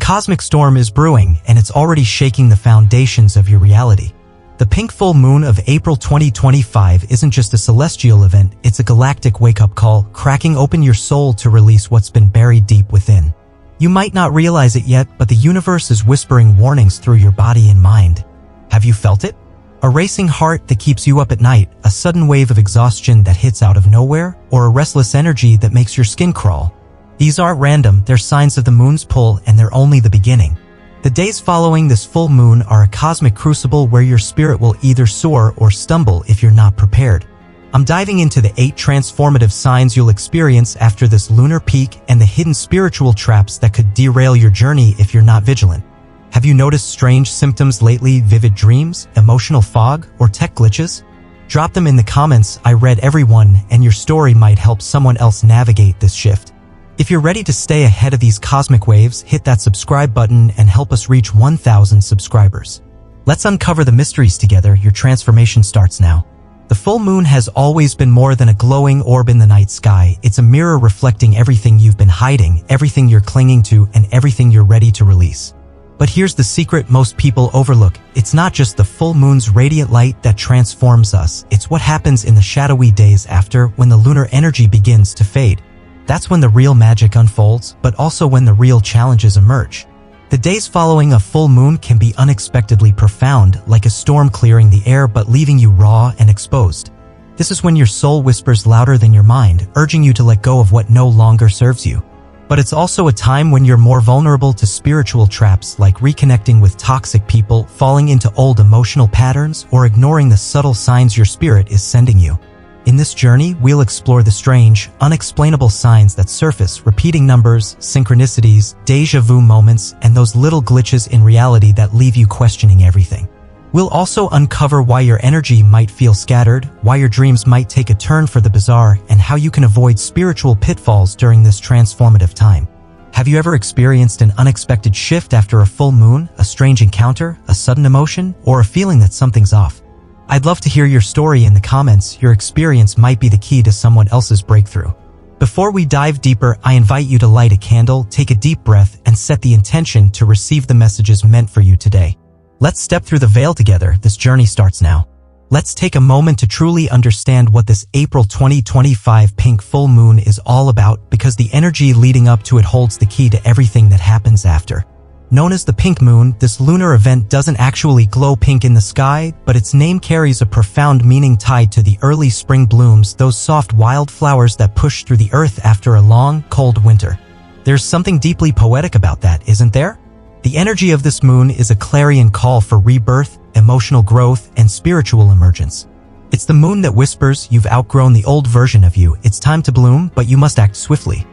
cosmic storm is brewing, and it's already shaking the foundations of your reality. The pink full moon of April 2025 isn't just a celestial event, it's a galactic wake-up call, cracking open your soul to release what's been buried deep within. You might not realize it yet, but the universe is whispering warnings through your body and mind. Have you felt it? A racing heart that keeps you up at night, a sudden wave of exhaustion that hits out of nowhere, or a restless energy that makes your skin crawl. These aren't random, they're signs of the moon's pull, and they're only the beginning. The days following this full moon are a cosmic crucible where your spirit will either soar or stumble if you're not prepared. I'm diving into the 8 transformative signs you'll experience after this lunar peak and the hidden spiritual traps that could derail your journey if you're not vigilant. Have you noticed strange symptoms lately, vivid dreams, emotional fog, or tech glitches? Drop them in the comments. I read every one, and your story might help someone else navigate this shift. If you're ready to stay ahead of these cosmic waves, hit that subscribe button and help us reach 1,000 subscribers. Let's uncover the mysteries together. Your transformation starts now. The full moon has always been more than a glowing orb in the night sky. It's a mirror reflecting everything you've been hiding, everything you're clinging to, and everything you're ready to release. But here's the secret most people overlook. It's not just the full moon's radiant light that transforms us. It's what happens in the shadowy days after, when the lunar energy begins to fade. That's when the real magic unfolds, but also when the real challenges emerge. The days following a full moon can be unexpectedly profound, like a storm clearing the air but leaving you raw and exposed. This is when your soul whispers louder than your mind, urging you to let go of what no longer serves you. But it's also a time when you're more vulnerable to spiritual traps like reconnecting with toxic people, falling into old emotional patterns, or ignoring the subtle signs your spirit is sending you. In this journey, we'll explore the strange, unexplainable signs that surface, repeating numbers, synchronicities, déjà vu moments, and those little glitches in reality that leave you questioning everything. We'll also uncover why your energy might feel scattered, why your dreams might take a turn for the bizarre, and how you can avoid spiritual pitfalls during this transformative time. Have you ever experienced an unexpected shift after a full moon, a strange encounter, a sudden emotion, or a feeling that something's off? I'd love to hear your story in the comments. Your experience might be the key to someone else's breakthrough. Before we dive deeper, I invite you to light a candle, take a deep breath, and set the intention to receive the messages meant for you today. Let's step through the veil together. This journey starts now. Let's take a moment to truly understand what this April 2025 pink full moon is all about, because the energy leading up to it holds the key to everything that happens after. Known as the pink moon, this lunar event doesn't actually glow pink in the sky, but its name carries a profound meaning tied to the early spring blooms, those soft wildflowers that push through the earth after a long, cold winter. There's something deeply poetic about that, isn't there? The energy of this moon is a clarion call for rebirth, emotional growth, and spiritual emergence. It's the moon that whispers, you've outgrown the old version of you, it's time to bloom, but you must act swiftly.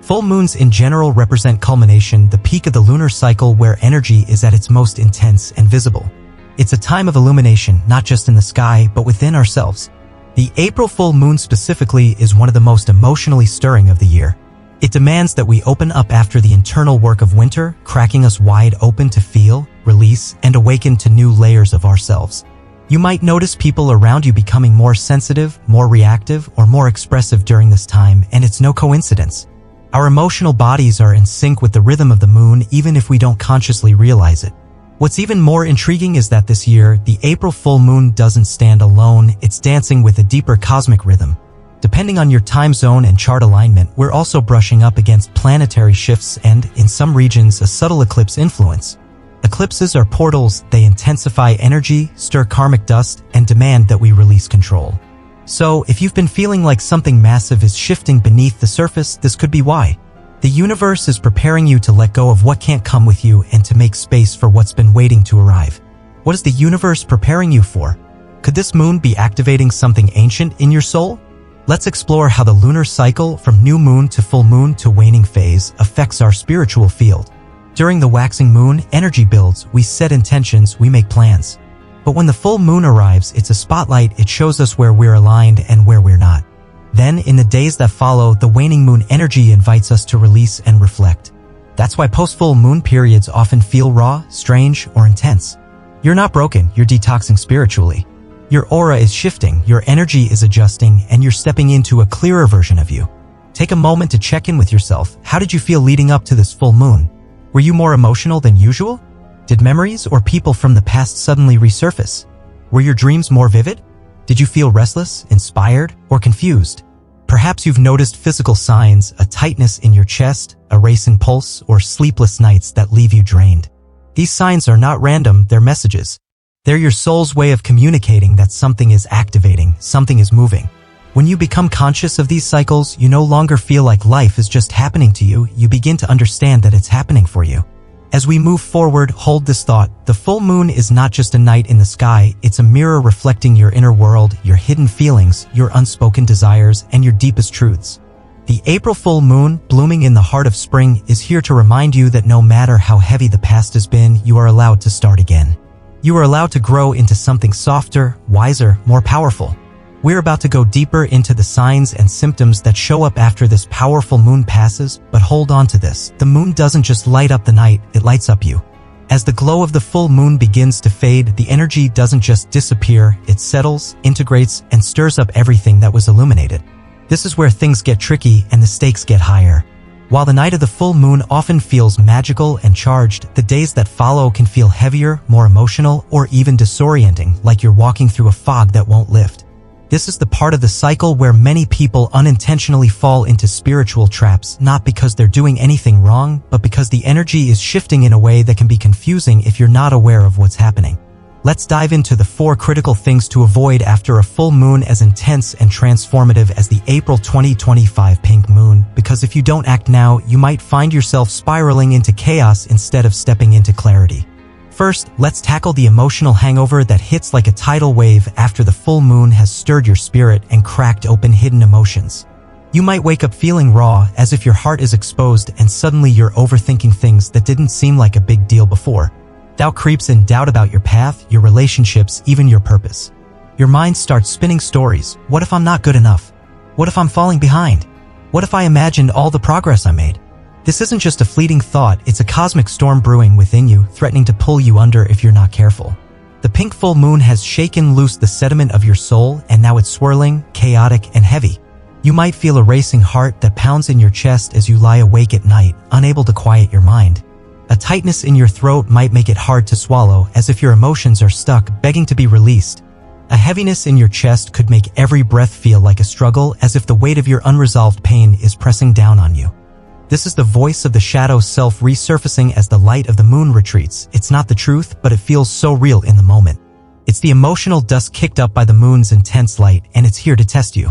Full moons in general represent culmination, the peak of the lunar cycle where energy is at its most intense and visible. It's a time of illumination, not just in the sky, but within ourselves. The April full moon specifically is one of the most emotionally stirring of the year. It demands that we open up after the internal work of winter, cracking us wide open to feel, release, and awaken to new layers of ourselves. You might notice people around you becoming more sensitive, more reactive, or more expressive during this time, and it's no coincidence. Our emotional bodies are in sync with the rhythm of the moon even if we don't consciously realize it. What's even more intriguing is that this year, the April full moon doesn't stand alone, it's dancing with a deeper cosmic rhythm. Depending on your time zone and chart alignment, we're also brushing up against planetary shifts and, in some regions, a subtle eclipse influence. Eclipses are portals. They intensify energy, stir karmic dust, and demand that we release control. So, if you've been feeling like something massive is shifting beneath the surface, this could be why. The universe is preparing you to let go of what can't come with you and to make space for what's been waiting to arrive. What is the universe preparing you for? Could this moon be activating something ancient in your soul? Let's explore how the lunar cycle, from new moon to full moon to waning phase, affects our spiritual field. During the waxing moon, energy builds, we set intentions, we make plans. But when the full moon arrives, it's a spotlight. It shows us where we're aligned and where we're not. Then, in the days that follow, the waning moon energy invites us to release and reflect. That's why post-full moon periods often feel raw, strange, or intense. You're not broken, you're detoxing spiritually. Your aura is shifting, your energy is adjusting, and you're stepping into a clearer version of you. Take a moment to check in with yourself. How did you feel leading up to this full moon? Were you more emotional than usual? Did memories or people from the past suddenly resurface? Were your dreams more vivid? Did you feel restless, inspired, or confused? Perhaps you've noticed physical signs, a tightness in your chest, a racing pulse, or sleepless nights that leave you drained. These signs are not random, they're messages. They're your soul's way of communicating that something is activating, something is moving. When you become conscious of these cycles, you no longer feel like life is just happening to you, you begin to understand that it's happening for you. As we move forward, hold this thought. The full moon is not just a night in the sky, it's a mirror reflecting your inner world, your hidden feelings, your unspoken desires, and your deepest truths. The April full moon, blooming in the heart of spring, is here to remind you that no matter how heavy the past has been, you are allowed to start again. You are allowed to grow into something softer, wiser, more powerful. We're about to go deeper into the signs and symptoms that show up after this powerful moon passes, but hold on to this. The moon doesn't just light up the night, it lights up you. As the glow of the full moon begins to fade, the energy doesn't just disappear, it settles, integrates, and stirs up everything that was illuminated. This is where things get tricky and the stakes get higher. While the night of the full moon often feels magical and charged, the days that follow can feel heavier, more emotional, or even disorienting, like you're walking through a fog that won't lift. This is the part of the cycle where many people unintentionally fall into spiritual traps, not because they're doing anything wrong, but because the energy is shifting in a way that can be confusing if you're not aware of what's happening. Let's dive into the 4 critical things to avoid after a full moon as intense and transformative as the April 2025 pink moon, because if you don't act now, you might find yourself spiraling into chaos instead of stepping into clarity. First, let's tackle the emotional hangover that hits like a tidal wave after the full moon has stirred your spirit and cracked open hidden emotions. You might wake up feeling raw, as if your heart is exposed and suddenly you're overthinking things that didn't seem like a big deal before. Doubt creeps in, doubt about your path, your relationships, even your purpose. Your mind starts spinning stories. What if I'm not good enough? What if I'm falling behind? What if I imagined all the progress I made? This isn't just a fleeting thought, it's a cosmic storm brewing within you, threatening to pull you under if you're not careful. The pink full moon has shaken loose the sediment of your soul, and now it's swirling, chaotic, and heavy. You might feel a racing heart that pounds in your chest as you lie awake at night, unable to quiet your mind. A tightness in your throat might make it hard to swallow, as if your emotions are stuck, begging to be released. A heaviness in your chest could make every breath feel like a struggle, as if the weight of your unresolved pain is pressing down on you. This is the voice of the shadow self resurfacing as the light of the moon retreats. It's not the truth, but it feels so real in the moment. It's the emotional dust kicked up by the moon's intense light, and it's here to test you.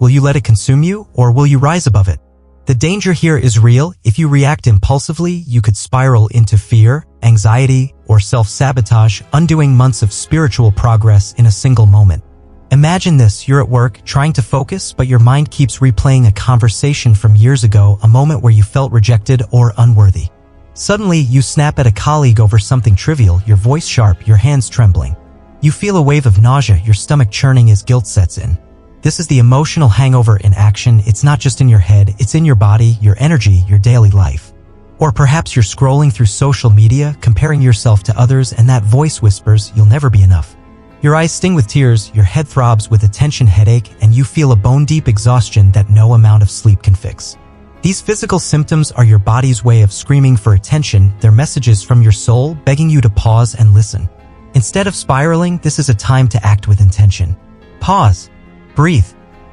Will you let it consume you, or will you rise above it? The danger here is real. If you react impulsively, you could spiral into fear, anxiety, or self-sabotage, undoing months of spiritual progress in a single moment. Imagine this, you're at work, trying to focus, but your mind keeps replaying a conversation from years ago, a moment where you felt rejected or unworthy. Suddenly, you snap at a colleague over something trivial, your voice sharp, your hands trembling. You feel a wave of nausea, your stomach churning as guilt sets in. This is the emotional hangover in action. It's not just in your head, it's in your body, your energy, your daily life. Or perhaps you're scrolling through social media, comparing yourself to others, and that voice whispers, you'll never be enough. Your eyes sting with tears, your head throbs with a tension headache, and you feel a bone-deep exhaustion that no amount of sleep can fix. These physical symptoms are your body's way of screaming for attention. They're messages from your soul, begging you to pause and listen. Instead of spiraling, this is a time to act with intention. Pause. Breathe.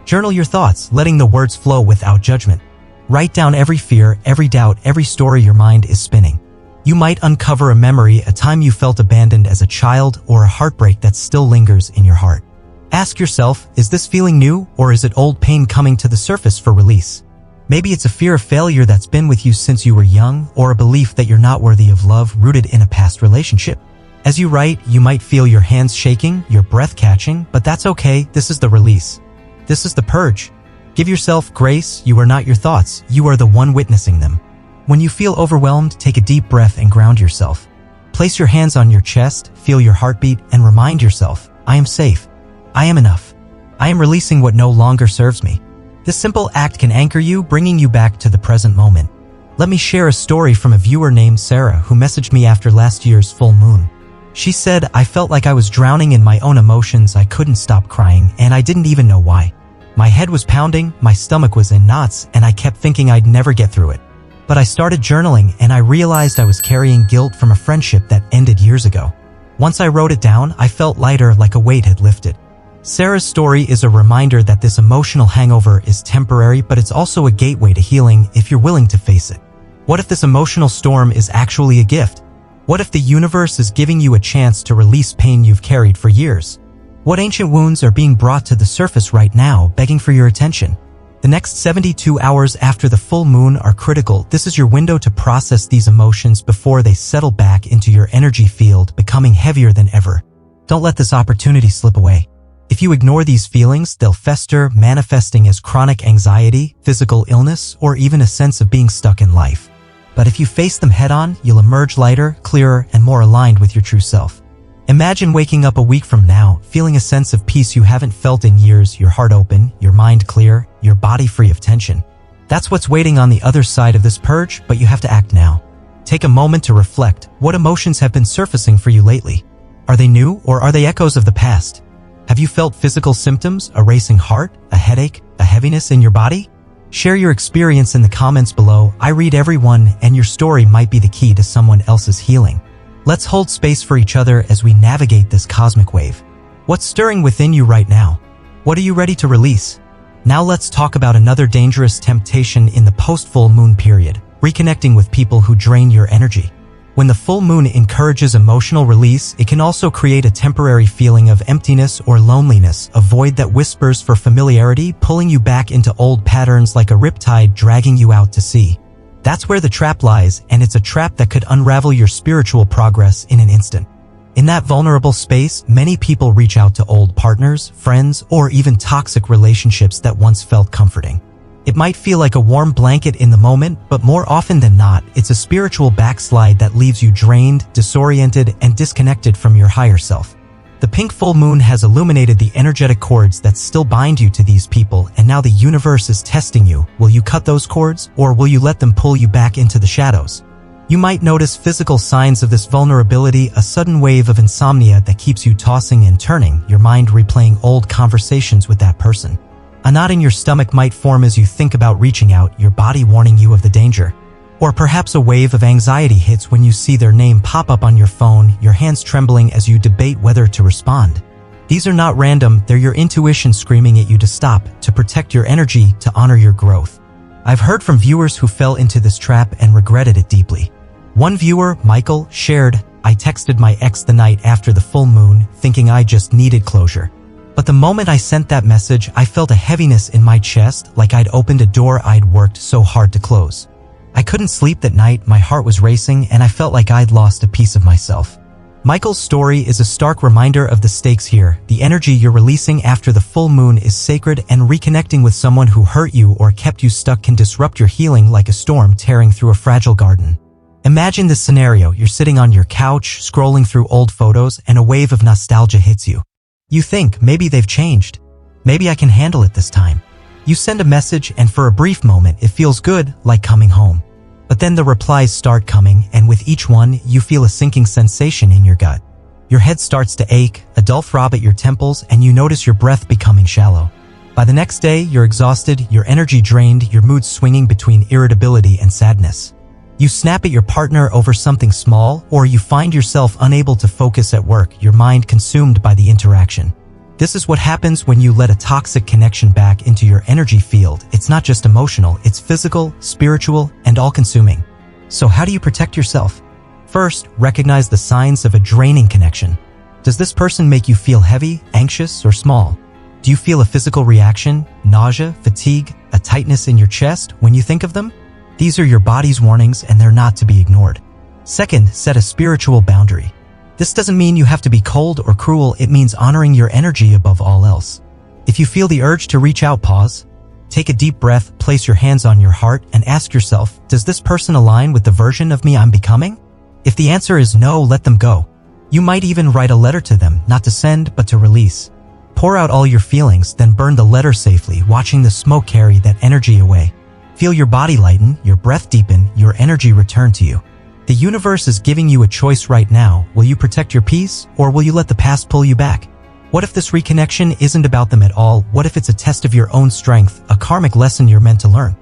Journal your thoughts, letting the words flow without judgment. Write down every fear, every doubt, every story your mind is spinning. You might uncover a memory, a time you felt abandoned as a child, or a heartbreak that still lingers in your heart. Ask yourself, is this feeling new, or is it old pain coming to the surface for release? Maybe it's a fear of failure that's been with you since you were young, or a belief that you're not worthy of love rooted in a past relationship. As you write, you might feel your hands shaking, your breath catching, but that's okay, this is the release. This is the purge. Give yourself grace, you are not your thoughts, you are the one witnessing them. When you feel overwhelmed, take a deep breath and ground yourself. Place your hands on your chest, feel your heartbeat, and remind yourself, I am safe. I am enough. I am releasing what no longer serves me. This simple act can anchor you, bringing you back to the present moment. Let me share a story from a viewer named Sarah who messaged me after last year's full moon. She said, I felt like I was drowning in my own emotions, I couldn't stop crying, and I didn't even know why. My head was pounding, my stomach was in knots, and I kept thinking I'd never get through it. But I started journaling and I realized I was carrying guilt from a friendship that ended years ago. Once I wrote it down, I felt lighter, like a weight had lifted. Sarah's story is a reminder that this emotional hangover is temporary, but it's also a gateway to healing if you're willing to face it. What if this emotional storm is actually a gift? What if the universe is giving you a chance to release pain you've carried for years? What ancient wounds are being brought to the surface right now, begging for your attention? The next 72 hours after the full moon are critical. This is your window to process these emotions before they settle back into your energy field, becoming heavier than ever. Don't let this opportunity slip away. If you ignore these feelings, they'll fester, manifesting as chronic anxiety, physical illness, or even a sense of being stuck in life. But if you face them head-on, you'll emerge lighter, clearer, and more aligned with your true self. Imagine waking up a week from now, feeling a sense of peace you haven't felt in years, your heart open, your mind clear, your body free of tension. That's what's waiting on the other side of this purge, but you have to act now. Take a moment to reflect. What emotions have been surfacing for you lately? Are they new, or are they echoes of the past? Have you felt physical symptoms, a racing heart, a headache, a heaviness in your body? Share your experience in the comments below. I read everyone, and your story might be the key to someone else's healing. Let's hold space for each other as we navigate this cosmic wave. What's stirring within you right now? What are you ready to release? Now let's talk about another dangerous temptation in the post-full moon period, reconnecting with people who drain your energy. When the full moon encourages emotional release, it can also create a temporary feeling of emptiness or loneliness, a void that whispers for familiarity, pulling you back into old patterns like a riptide dragging you out to sea. That's where the trap lies, and it's a trap that could unravel your spiritual progress in an instant. In that vulnerable space, many people reach out to old partners, friends, or even toxic relationships that once felt comforting. It might feel like a warm blanket in the moment, but more often than not, it's a spiritual backslide that leaves you drained, disoriented, and disconnected from your higher self. The pink full moon has illuminated the energetic cords that still bind you to these people, and now the universe is testing you. Will you cut those cords, or will you let them pull you back into the shadows? You might notice physical signs of this vulnerability, a sudden wave of insomnia that keeps you tossing and turning, your mind replaying old conversations with that person. A knot in your stomach might form as you think about reaching out, your body warning you of the danger. Or perhaps a wave of anxiety hits when you see their name pop up on your phone, your hands trembling as you debate whether to respond. These are not random, they're your intuition screaming at you to stop, to protect your energy, to honor your growth. I've heard from viewers who fell into this trap and regretted it deeply. One viewer, Michael, shared, "I texted my ex the night after the full moon, thinking I just needed closure. But the moment I sent that message, I felt a heaviness in my chest, like I'd opened a door I'd worked so hard to close. I couldn't sleep that night, my heart was racing, and I felt like I'd lost a piece of myself." Michael's story is a stark reminder of the stakes here. The energy you're releasing after the full moon is sacred, and reconnecting with someone who hurt you or kept you stuck can disrupt your healing like a storm tearing through a fragile garden. Imagine this scenario: you're sitting on your couch, scrolling through old photos, and a wave of nostalgia hits you. You think, maybe they've changed. Maybe I can handle it this time. You send a message, and for a brief moment, it feels good, like coming home. But then the replies start coming, and with each one, you feel a sinking sensation in your gut. Your head starts to ache, a dull throb at your temples, and you notice your breath becoming shallow. By the next day, you're exhausted, your energy drained, your mood swinging between irritability and sadness. You snap at your partner over something small, or you find yourself unable to focus at work, your mind consumed by the interaction. This is what happens when you let a toxic connection back into your energy field. It's not just emotional, it's physical, spiritual, and all-consuming. So how do you protect yourself? First, recognize the signs of a draining connection. Does this person make you feel heavy, anxious, or small? Do you feel a physical reaction, nausea, fatigue, a tightness in your chest when you think of them? These are your body's warnings, and they're not to be ignored. Second, set a spiritual boundary. This doesn't mean you have to be cold or cruel, it means honoring your energy above all else. If you feel the urge to reach out, pause. Take a deep breath, place your hands on your heart, and ask yourself, does this person align with the version of me I'm becoming? If the answer is no, let them go. You might even write a letter to them, not to send, but to release. Pour out all your feelings, then burn the letter safely, watching the smoke carry that energy away. Feel your body lighten, your breath deepen, your energy return to you. The universe is giving you a choice right now. Will you protect your peace, or will you let the past pull you back? What if this reconnection isn't about them at all? What if it's a test of your own strength, a karmic lesson you're meant to learn?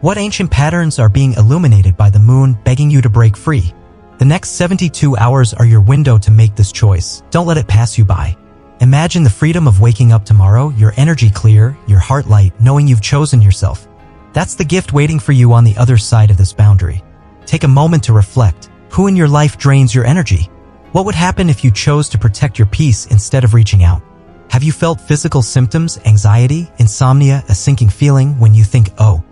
What ancient patterns are being illuminated by the moon, begging you to break free? The next 72 hours are your window to make this choice. Don't let it pass you by. Imagine the freedom of waking up tomorrow, your energy clear, your heart light, knowing you've chosen yourself. That's the gift waiting for you on the other side of this boundary. Take a moment to reflect. Who in your life drains your energy? What would happen if you chose to protect your peace instead of reaching out? Have you felt physical symptoms, anxiety, insomnia, a sinking feeling when you think, oh,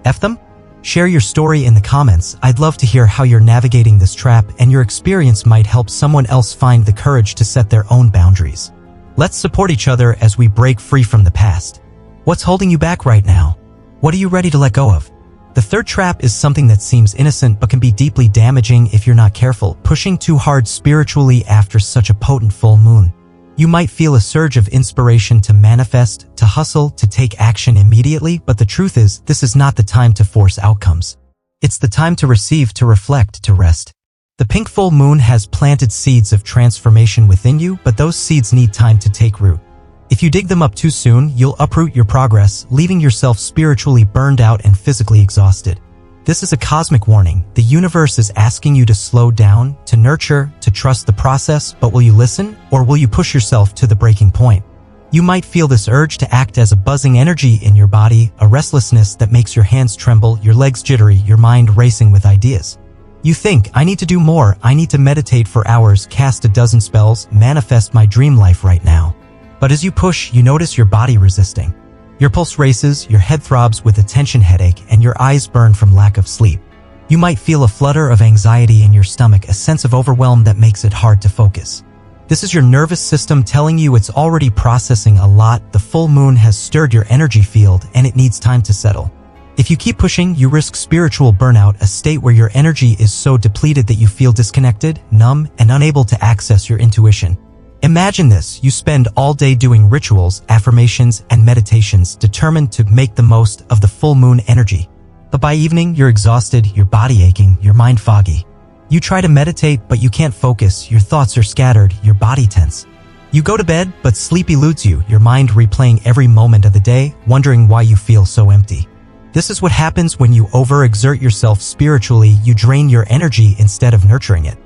F them? Share your story in the comments. I'd love to hear how you're navigating this trap, and your experience might help someone else find the courage to set their own boundaries. Let's support each other as we break free from the past. What's holding you back right now? What are you ready to let go of? The third trap is something that seems innocent but can be deeply damaging if you're not careful, pushing too hard spiritually after such a potent full moon. You might feel a surge of inspiration to manifest, to hustle, to take action immediately, but the truth is, this is not the time to force outcomes. It's the time to receive, to reflect, to rest. The pink full moon has planted seeds of transformation within you, but those seeds need time to take root. If you dig them up too soon, you'll uproot your progress, leaving yourself spiritually burned out and physically exhausted. This is a cosmic warning. The universe is asking you to slow down, to nurture, to trust the process, but will you listen, or will you push yourself to the breaking point? You might feel this urge to act as a buzzing energy in your body, a restlessness that makes your hands tremble, your legs jittery, your mind racing with ideas. You think, I need to do more, I need to meditate for hours, cast a dozen spells, manifest my dream life right now. But as you push, you notice your body resisting. Your pulse races, your head throbs with a tension headache, and your eyes burn from lack of sleep. You might feel a flutter of anxiety in your stomach, a sense of overwhelm that makes it hard to focus. This is your nervous system telling you it's already processing a lot. The full moon has stirred your energy field, and it needs time to settle. If you keep pushing, you risk spiritual burnout, a state where your energy is so depleted that you feel disconnected, numb, and unable to access your intuition. Imagine this, you spend all day doing rituals, affirmations, and meditations, determined to make the most of the full moon energy. But by evening, you're exhausted, your body aching, your mind foggy. You try to meditate, but you can't focus, your thoughts are scattered, your body tense. You go to bed, but sleep eludes you, your mind replaying every moment of the day, wondering why you feel so empty. This is what happens when you overexert yourself spiritually. You drain your energy instead of nurturing it.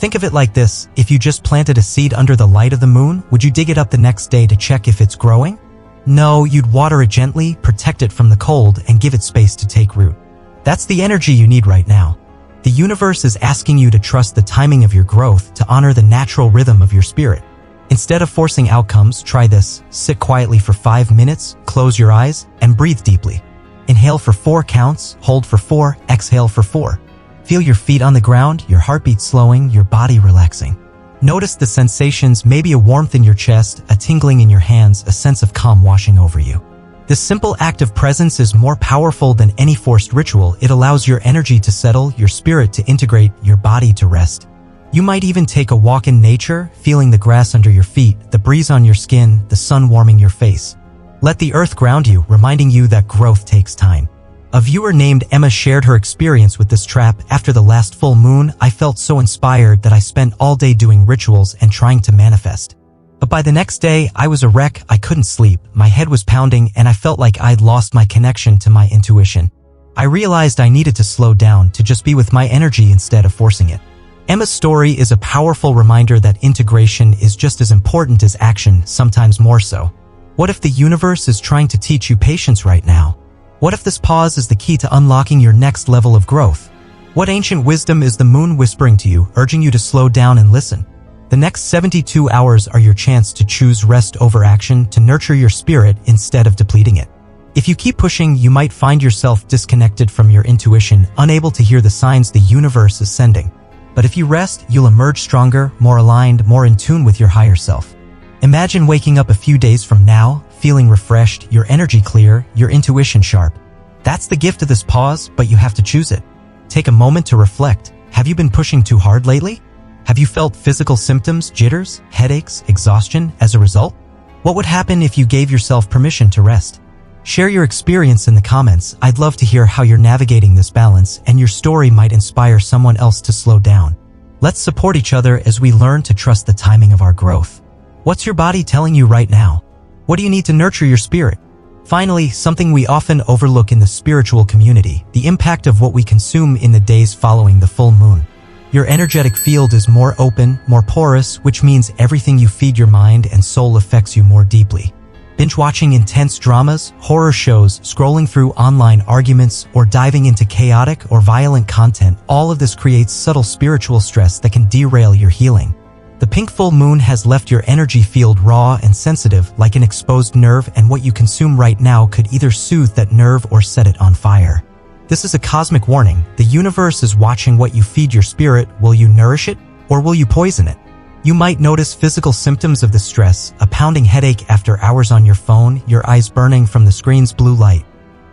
Think of it like this, if you just planted a seed under the light of the moon, would you dig it up the next day to check if it's growing? No, you'd water it gently, protect it from the cold, and give it space to take root. That's the energy you need right now. The universe is asking you to trust the timing of your growth, to honor the natural rhythm of your spirit. Instead of forcing outcomes, try this. Sit quietly for 5 minutes, close your eyes, and breathe deeply. Inhale for 4 counts, hold for 4, exhale for 4. Feel your feet on the ground, your heartbeat slowing, your body relaxing. Notice the sensations, maybe a warmth in your chest, a tingling in your hands, a sense of calm washing over you. This simple act of presence is more powerful than any forced ritual. It allows your energy to settle, your spirit to integrate, your body to rest. You might even take a walk in nature, feeling the grass under your feet, the breeze on your skin, the sun warming your face. Let the earth ground you, reminding you that growth takes time. A viewer named Emma shared her experience with this trap. After the last full moon, I felt so inspired that I spent all day doing rituals and trying to manifest. But by the next day, I was a wreck. I couldn't sleep, my head was pounding, and I felt like I'd lost my connection to my intuition. I realized I needed to slow down, to just be with my energy instead of forcing it. Emma's story is a powerful reminder that integration is just as important as action, sometimes more so. What if the universe is trying to teach you patience right now? What if this pause is the key to unlocking your next level of growth? What ancient wisdom is the moon whispering to you, urging you to slow down and listen? The next 72 hours are your chance to choose rest over action, to nurture your spirit instead of depleting it. If you keep pushing, you might find yourself disconnected from your intuition, unable to hear the signs the universe is sending. But if you rest, you'll emerge stronger, more aligned, more in tune with your higher self. Imagine waking up a few days from now, feeling refreshed, your energy clear, your intuition sharp. That's the gift of this pause, but you have to choose it. Take a moment to reflect. Have you been pushing too hard lately? Have you felt physical symptoms, jitters, headaches, exhaustion as a result? What would happen if you gave yourself permission to rest? Share your experience in the comments. I'd love to hear how you're navigating this balance, and your story might inspire someone else to slow down. Let's support each other as we learn to trust the timing of our growth. What's your body telling you right now? What do you need to nurture your spirit? Finally, something we often overlook in the spiritual community, the impact of what we consume in the days following the full moon. Your energetic field is more open, more porous, which means everything you feed your mind and soul affects you more deeply. Binge-watching intense dramas, horror shows, scrolling through online arguments, or diving into chaotic or violent content, all of this creates subtle spiritual stress that can derail your healing. The pink full moon has left your energy field raw and sensitive, like an exposed nerve, and what you consume right now could either soothe that nerve or set it on fire. This is a cosmic warning. The universe is watching what you feed your spirit. Will you nourish it, or will you poison it? You might notice physical symptoms of the stress, a pounding headache after hours on your phone, your eyes burning from the screen's blue light.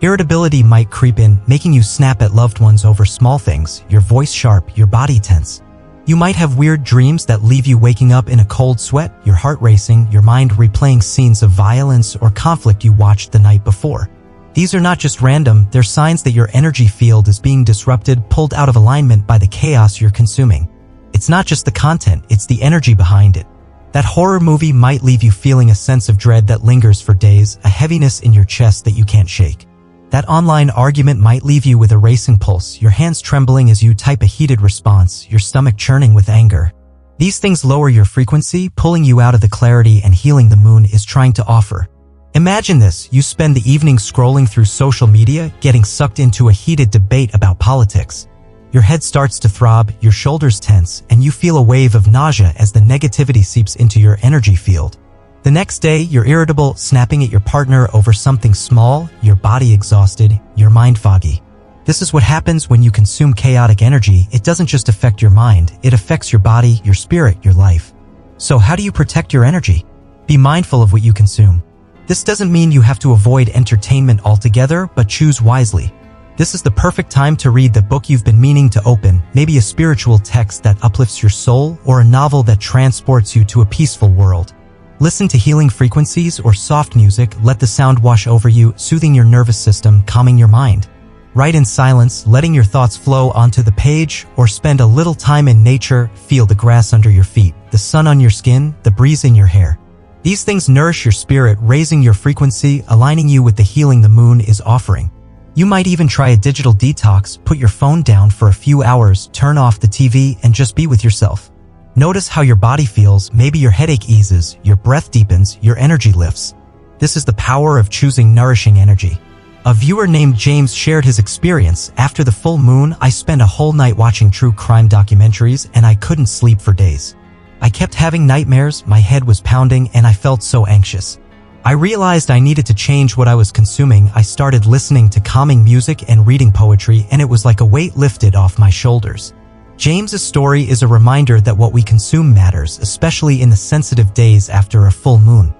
Irritability might creep in, making you snap at loved ones over small things, your voice sharp, your body tense. You might have weird dreams that leave you waking up in a cold sweat, your heart racing, your mind replaying scenes of violence or conflict you watched the night before. These are not just random, they're signs that your energy field is being disrupted, pulled out of alignment by the chaos you're consuming. It's not just the content, it's the energy behind it. That horror movie might leave you feeling a sense of dread that lingers for days, a heaviness in your chest that you can't shake. That online argument might leave you with a racing pulse, your hands trembling as you type a heated response, your stomach churning with anger. These things lower your frequency, pulling you out of the clarity and healing the moon is trying to offer. Imagine this, you spend the evening scrolling through social media, getting sucked into a heated debate about politics. Your head starts to throb, your shoulders tense, and you feel a wave of nausea as the negativity seeps into your energy field. The next day, you're irritable, snapping at your partner over something small, your body exhausted, your mind foggy. This is what happens when you consume chaotic energy. It doesn't just affect your mind, it affects your body, your spirit, your life. So how do you protect your energy? Be mindful of what you consume. This doesn't mean you have to avoid entertainment altogether, but choose wisely. This is the perfect time to read the book you've been meaning to open, maybe a spiritual text that uplifts your soul or a novel that transports you to a peaceful world. Listen to healing frequencies or soft music, let the sound wash over you, soothing your nervous system, calming your mind. Write in silence, letting your thoughts flow onto the page, or spend a little time in nature, feel the grass under your feet, the sun on your skin, the breeze in your hair. These things nourish your spirit, raising your frequency, aligning you with the healing the moon is offering. You might even try a digital detox, put your phone down for a few hours, turn off the TV, and just be with yourself. Notice how your body feels, maybe your headache eases, your breath deepens, your energy lifts. This is the power of choosing nourishing energy. A viewer named James shared his experience. After the full moon, I spent a whole night watching true crime documentaries and I couldn't sleep for days. I kept having nightmares, my head was pounding, and I felt so anxious. I realized I needed to change what I was consuming. I started listening to calming music and reading poetry, and it was like a weight lifted off my shoulders. James's story is a reminder that what we consume matters, especially in the sensitive days after a full moon.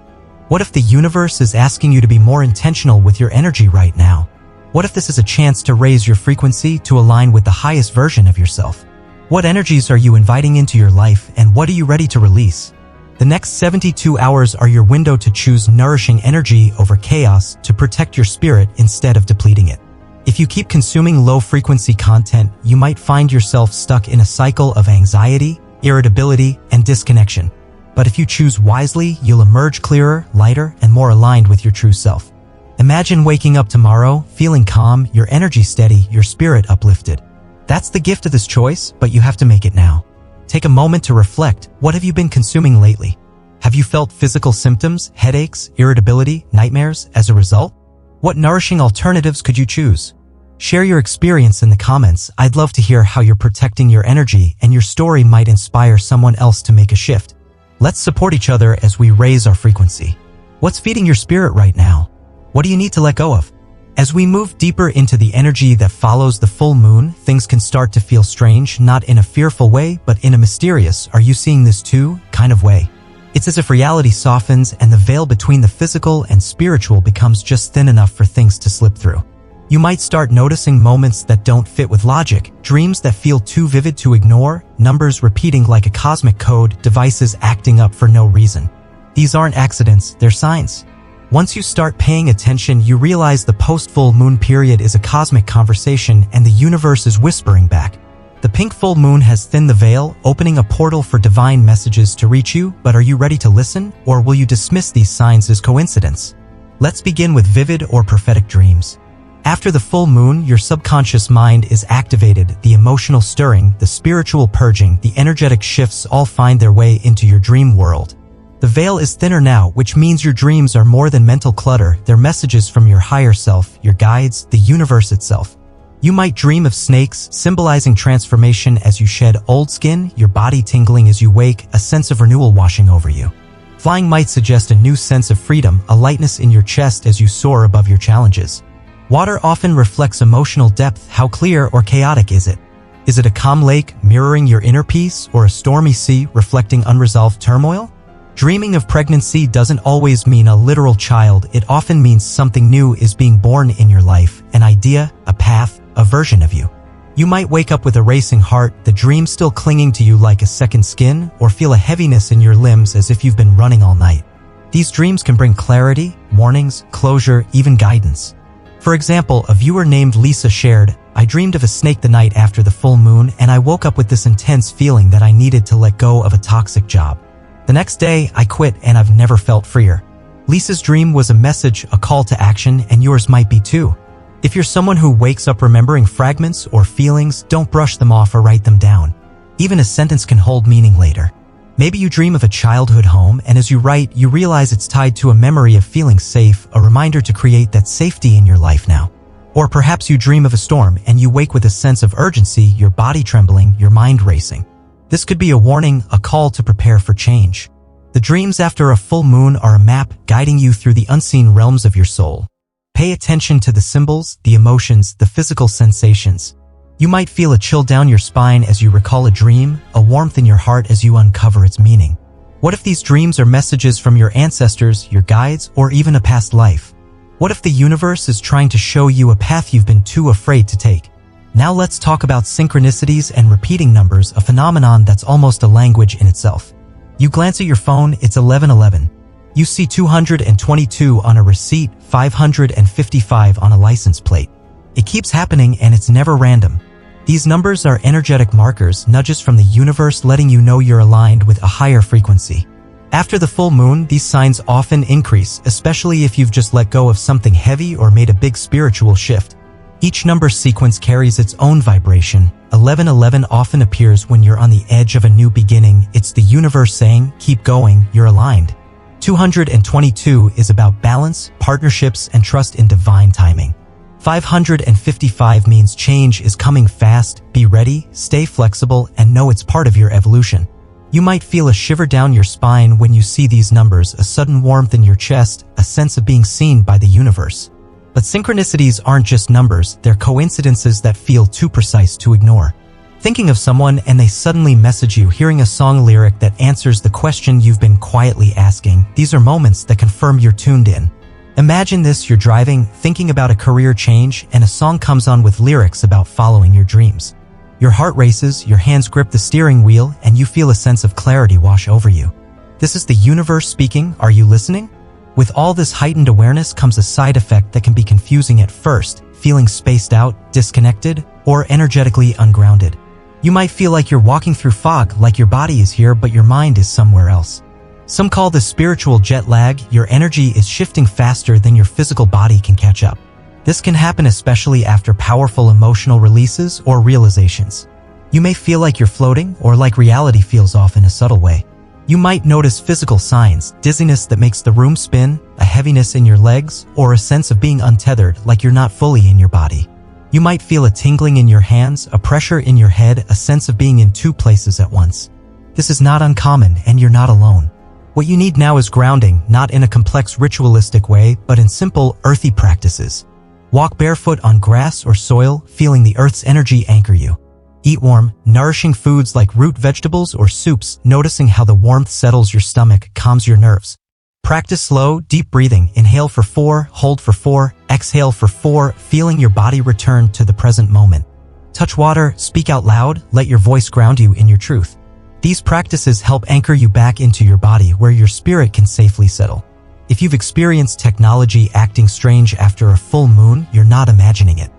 What if the universe is asking you to be more intentional with your energy right now? What if this is a chance to raise your frequency to align with the highest version of yourself? What energies are you inviting into your life, and what are you ready to release? The next 72 hours are your window to choose nourishing energy over chaos, to protect your spirit instead of depleting it. If you keep consuming low-frequency content, you might find yourself stuck in a cycle of anxiety, irritability, and disconnection. But if you choose wisely, you'll emerge clearer, lighter, and more aligned with your true self. Imagine waking up tomorrow, feeling calm, your energy steady, your spirit uplifted. That's the gift of this choice, but you have to make it now. Take a moment to reflect. What have you been consuming lately? Have you felt physical symptoms, headaches, irritability, nightmares as a result? What nourishing alternatives could you choose? Share your experience in the comments. I'd love to hear how you're protecting your energy, and your story might inspire someone else to make a shift. Let's support each other as we raise our frequency. What's feeding your spirit right now? What do you need to let go of? As we move deeper into the energy that follows the full moon, things can start to feel strange, not in a fearful way, but in a mysterious, are you seeing this too, kind of way. It's as if reality softens and the veil between the physical and spiritual becomes just thin enough for things to slip through. You might start noticing moments that don't fit with logic, dreams that feel too vivid to ignore, numbers repeating like a cosmic code, devices acting up for no reason. These aren't accidents, they're signs. Once you start paying attention, you realize the post-full moon period is a cosmic conversation and the universe is whispering back. The pink full moon has thinned the veil, opening a portal for divine messages to reach you, but are you ready to listen, or will you dismiss these signs as coincidence? Let's begin with vivid or prophetic dreams. After the full moon, your subconscious mind is activated, the emotional stirring, the spiritual purging, the energetic shifts all find their way into your dream world. The veil is thinner now, which means your dreams are more than mental clutter, they're messages from your higher self, your guides, the universe itself. You might dream of snakes, symbolizing transformation as you shed old skin, your body tingling as you wake, a sense of renewal washing over you. Flying might suggest a new sense of freedom, a lightness in your chest as you soar above your challenges. Water often reflects emotional depth. How clear or chaotic is it? Is it a calm lake mirroring your inner peace, or a stormy sea reflecting unresolved turmoil? Dreaming of pregnancy doesn't always mean a literal child, it often means something new is being born in your life, an idea, a path, a version of you. You might wake up with a racing heart, the dream still clinging to you like a second skin, or feel a heaviness in your limbs as if you've been running all night. These dreams can bring clarity, warnings, closure, even guidance. For example, a viewer named Lisa shared, "I dreamed of a snake the night after the full moon, and I woke up with this intense feeling that I needed to let go of a toxic job. The next day, I quit and I've never felt freer." Lisa's dream was a message, a call to action, and yours might be too. If you're someone who wakes up remembering fragments or feelings, don't brush them off or write them down. Even a sentence can hold meaning later. Maybe you dream of a childhood home, and as you write, you realize it's tied to a memory of feeling safe, a reminder to create that safety in your life now. Or perhaps you dream of a storm, and you wake with a sense of urgency, your body trembling, your mind racing. This could be a warning, a call to prepare for change. The dreams after a full moon are a map guiding you through the unseen realms of your soul. Pay attention to the symbols, the emotions, the physical sensations. You might feel a chill down your spine as you recall a dream, a warmth in your heart as you uncover its meaning. What if these dreams are messages from your ancestors, your guides, or even a past life? What if the universe is trying to show you a path you've been too afraid to take? Now let's talk about synchronicities and repeating numbers, a phenomenon that's almost a language in itself. You glance at your phone, it's 11:11. You see 222 on a receipt, 555 on a license plate. It keeps happening and it's never random. These numbers are energetic markers, nudges from the universe letting you know you're aligned with a higher frequency. After the full moon, these signs often increase, especially if you've just let go of something heavy or made a big spiritual shift. Each number sequence carries its own vibration. 1111 often appears when you're on the edge of a new beginning. It's the universe saying, keep going, you're aligned. 222 is about balance, partnerships, and trust in divine timing. 555 means change is coming fast, be ready, stay flexible, and know it's part of your evolution. You might feel a shiver down your spine when you see these numbers, a sudden warmth in your chest, a sense of being seen by the universe. But synchronicities aren't just numbers, they're coincidences that feel too precise to ignore. Thinking of someone and they suddenly message you, hearing a song lyric that answers the question you've been quietly asking, these are moments that confirm you're tuned in. Imagine this, you're driving, thinking about a career change, and a song comes on with lyrics about following your dreams. Your heart races, your hands grip the steering wheel, and you feel a sense of clarity wash over you. This is the universe speaking, are you listening? With all this heightened awareness comes a side effect that can be confusing at first, feeling spaced out, disconnected, or energetically ungrounded. You might feel like you're walking through fog, like your body is here but your mind is somewhere else. Some call this spiritual jet lag. Your energy is shifting faster than your physical body can catch up. This can happen especially after powerful emotional releases or realizations. You may feel like you're floating, or like reality feels off in a subtle way. You might notice physical signs, dizziness that makes the room spin, a heaviness in your legs, or a sense of being untethered, like you're not fully in your body. You might feel a tingling in your hands, a pressure in your head, a sense of being in two places at once. This is not uncommon, and you're not alone. What you need now is grounding, not in a complex ritualistic way, but in simple, earthy practices. Walk barefoot on grass or soil, feeling the earth's energy anchor you. Eat warm, nourishing foods like root vegetables or soups, noticing how the warmth settles your stomach, calms your nerves. Practice slow, deep breathing. Inhale for 4, hold for 4, exhale for 4, feeling your body return to the present moment. Touch water, speak out loud, let your voice ground you in your truth. These practices help anchor you back into your body where your spirit can safely settle. If you've experienced technology acting strange after a full moon, you're not imagining it.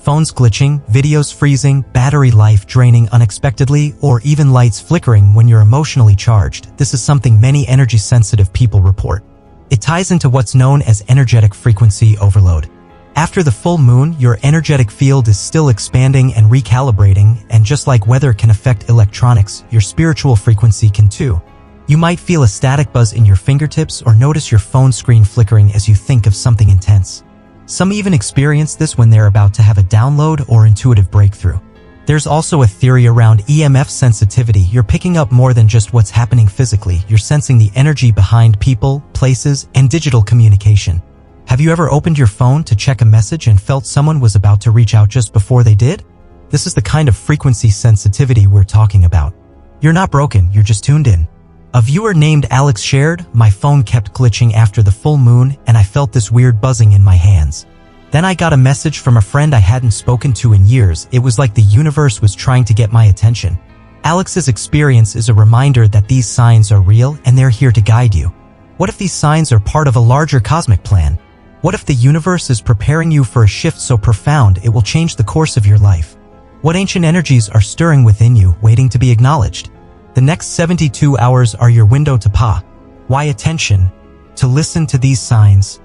Phones glitching, videos freezing, battery life draining unexpectedly, or even lights flickering when you're emotionally charged. This is something many energy-sensitive people report. It ties into what's known as energetic frequency overload. After the full moon, your energetic field is still expanding and recalibrating, and just like weather can affect electronics, your spiritual frequency can too. You might feel a static buzz in your fingertips or notice your phone screen flickering as you think of something intense. Some even experience this when they're about to have a download or intuitive breakthrough. There's also a theory around EMF sensitivity. You're picking up more than just what's happening physically. You're sensing the energy behind people, places, and digital communication. Have you ever opened your phone to check a message and felt someone was about to reach out just before they did? This is the kind of frequency sensitivity we're talking about. You're not broken, you're just tuned in. A viewer named Alex shared, "My phone kept glitching after the full moon and I felt this weird buzzing in my hands. Then I got a message from a friend I hadn't spoken to in years. It was like the universe was trying to get my attention." Alex's experience is a reminder that these signs are real and they're here to guide you. What if these signs are part of a larger cosmic plan? What if the universe is preparing you for a shift so profound it will change the course of your life? What ancient energies are stirring within you, waiting to be acknowledged? The next 72 hours are your window to pay attention, to listen to these signs,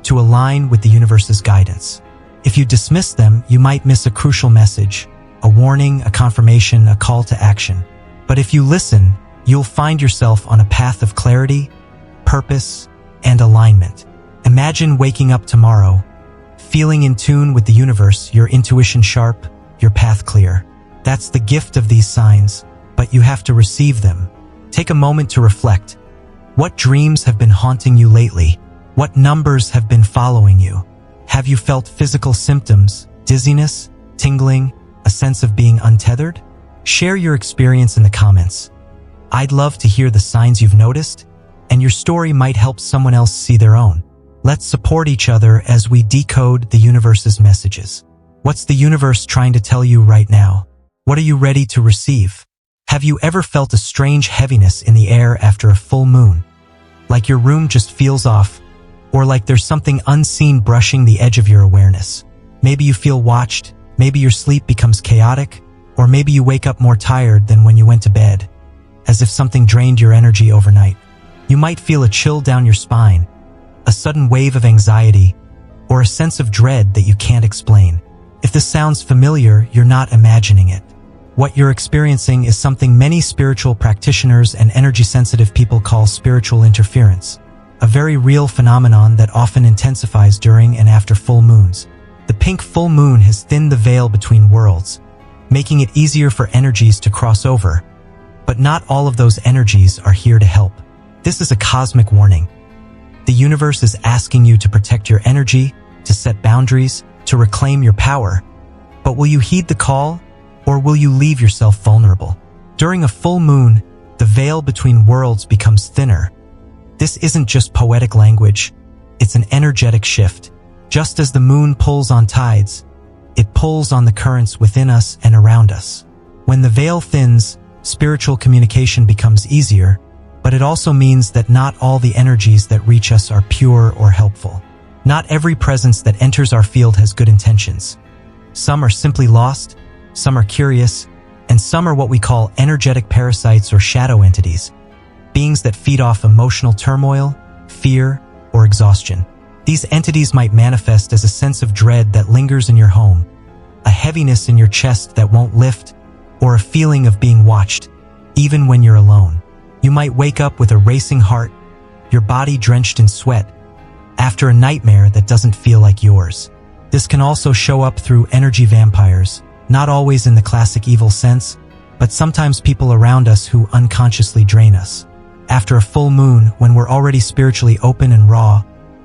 to align with the universe's guidance. If you dismiss them, you might miss a crucial message, a warning, a confirmation, a call to action. But if you listen, you'll find yourself on a path of clarity, purpose, and alignment. Imagine waking up tomorrow, feeling in tune with the universe, your intuition sharp, your path clear. That's the gift of these signs, but you have to receive them. Take a moment to reflect. What dreams have been haunting you lately? What numbers have been following you? Have you felt physical symptoms, dizziness, tingling, a sense of being untethered? Share your experience in the comments. I'd love to hear the signs you've noticed, and your story might help someone else see their own. Let's support each other as we decode the universe's messages. What's the universe trying to tell you right now? What are you ready to receive? Have you ever felt a strange heaviness in the air after a full moon? Like your room just feels off, or like there's something unseen brushing the edge of your awareness. Maybe you feel watched, maybe your sleep becomes chaotic, or maybe you wake up more tired than when you went to bed, as if something drained your energy overnight. You might feel a chill down your spine, a sudden wave of anxiety, or a sense of dread that you can't explain. If this sounds familiar, you're not imagining it. What you're experiencing is something many spiritual practitioners and energy-sensitive people call spiritual interference, a very real phenomenon that often intensifies during and after full moons. The pink full moon has thinned the veil between worlds, making it easier for energies to cross over. But not all of those energies are here to help. This is a cosmic warning. The universe is asking you to protect your energy, to set boundaries, to reclaim your power. But will you heed the call, or will you leave yourself vulnerable? During a full moon, the veil between worlds becomes thinner. This isn't just poetic language, it's an energetic shift. Just as the moon pulls on tides, it pulls on the currents within us and around us. When the veil thins, spiritual communication becomes easier, but it also means that not all the energies that reach us are pure or helpful. Not every presence that enters our field has good intentions. Some are simply lost, some are curious, and some are what we call energetic parasites or shadow entities, beings that feed off emotional turmoil, fear, or exhaustion. These entities might manifest as a sense of dread that lingers in your home, a heaviness in your chest that won't lift, or a feeling of being watched, even when you're alone. You might wake up with a racing heart, your body drenched in sweat, after a nightmare that doesn't feel like yours. This can also show up through energy vampires, not always in the classic evil sense, but sometimes people around us who unconsciously drain us. After a full moon, when we're already spiritually open and raw,